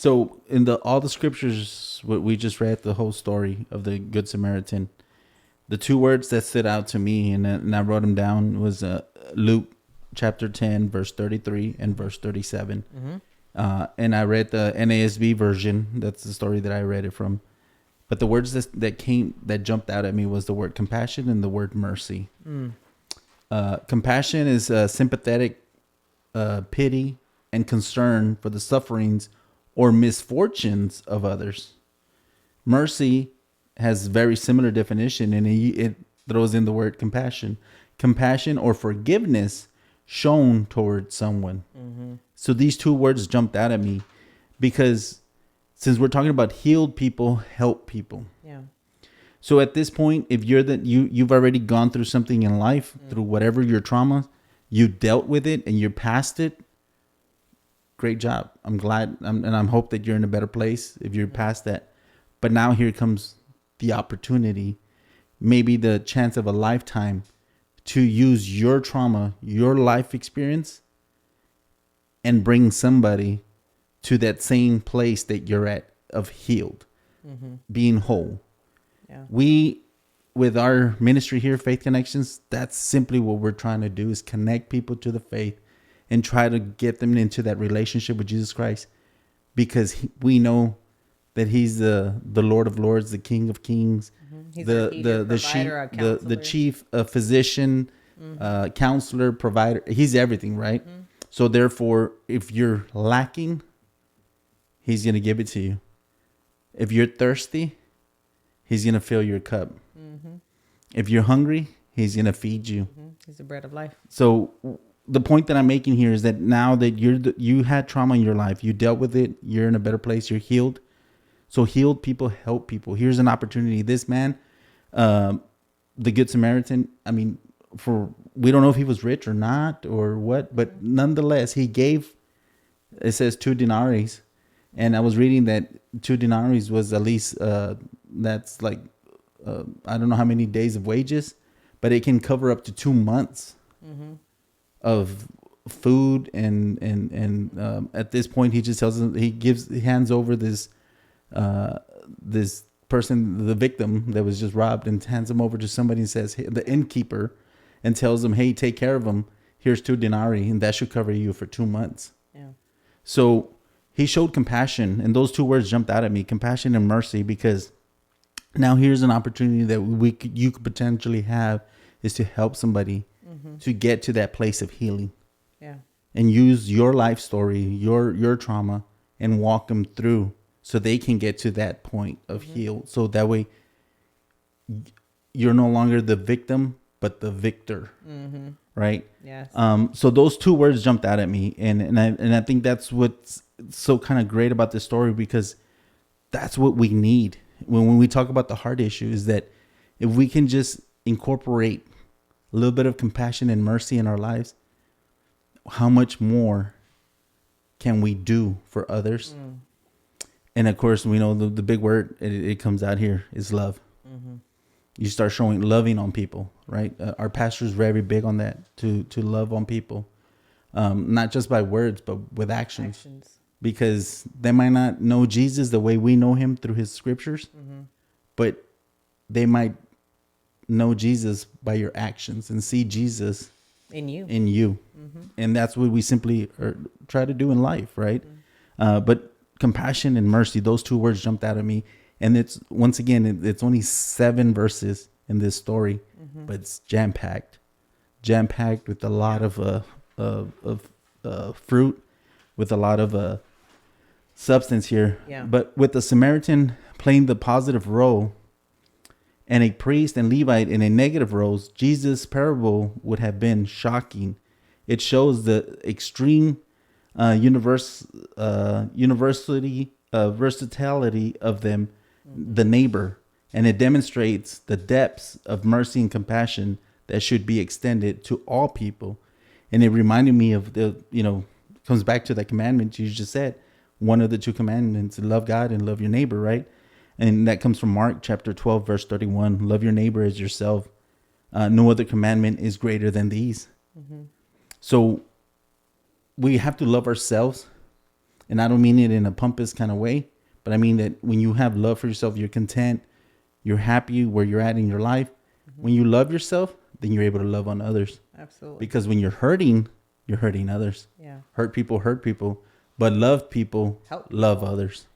So in all the scriptures, what we just read, the whole story of the Good Samaritan, the two words that stood out to me, and I wrote them down, was Luke chapter 10, verse 33 and verse 37. And I read the NASB version. That's the story that I read it from. But the words that jumped out at me was the word compassion and the word mercy. Compassion is sympathetic pity and concern for the sufferings or misfortunes of others. Mercy has very similar definition, and it throws in the word compassion. Compassion or forgiveness shown towards someone. So these two words jumped out at me because since we're talking about healed people, help people. Yeah. So at this point, if you've already gone through something in life, through whatever your trauma, you dealt with it and you're past it. Great job. I'm glad, and I'm hope that you're in a better place if you're past that. But now here comes the opportunity, maybe the chance of a lifetime, to use your trauma, your life experience, and bring somebody to that same place that you're at of healed, being whole. Yeah. We, with our ministry here, Faith Connections, that's simply what we're trying to do, is connect people to the faith and try to get them into that relationship with Jesus Christ, because we know that he's the Lord of Lords, the King of Kings, He's a healer, provider, the chief physician, counselor, provider. He's everything, right? So therefore, if you're lacking, he's going to give it to you. If you're thirsty, he's going to fill your cup. If you're hungry, he's going to feed you. He's the bread of life. So the point that I'm making here is that now that you had trauma in your life, you dealt with it, you're in a better place, you're healed. So healed people help people. Here's an opportunity. This man, the Good Samaritan, I mean, we don't know if he was rich or not or what, but nonetheless, he gave, it says 2 denarii. And I was reading that 2 denarii was at least, that's like, I don't know how many days of wages, but it can cover up to 2 months of food. And at this point, he just tells them, he hands over this person, the victim that was just robbed, and hands him over to somebody and says, hey, the innkeeper, and tells him, hey, take care of him. Here's 2 denarii, and that should cover you for 2 months. Yeah. So he showed compassion, and those 2 words jumped out at me, compassion and mercy, because now here's an opportunity that you could potentially have, is to help somebody to get to that place of healing. Yeah. And use your life story, your trauma, and walk them through so they can get to that point of heal. So that way you're no longer the victim, but the victor. Right? Yes. So those 2 words jumped out at me. And I think that's what's so kind of great about this story, because that's what we need. When we talk about the heart issue, is that if we can just incorporate a little bit of compassion and mercy in our lives, how much more can we do for others? And of course, we know the big word, it comes out here, is love. You start showing loving on people, right? Our pastor is very big on that, to love on people, not just by words, but with actions. Because they might not know Jesus the way we know him through his scriptures, but they might know Jesus by your actions and see Jesus in you. And that's what we simply try to do in life, right? But compassion and mercy, those 2 words jumped out at me. And it's, once again, it's only 7 verses in this story, but it's jam-packed with a lot of fruit, with a lot of substance here. Yeah. But with the Samaritan playing the positive role and a priest and Levite in a negative roles, Jesus' parable would have been shocking. It shows the extreme versatility of them, the neighbor, and it demonstrates the depths of mercy and compassion that should be extended to all people. And it reminded me of comes back to that commandment you just said, one of the 2 commandments, love God and love your neighbor, right? And that comes from Mark chapter 12, verse 31. Love your neighbor as yourself. No other commandment is greater than these. So we have to love ourselves And I don't mean it in a pompous kind of way, but I mean that when you have love for yourself, you're content, you're happy where you're at in your life. When you love yourself, then you're able to love on others. Absolutely. Because when you're hurting others. Yeah. Hurt people, but love people, help love people. others.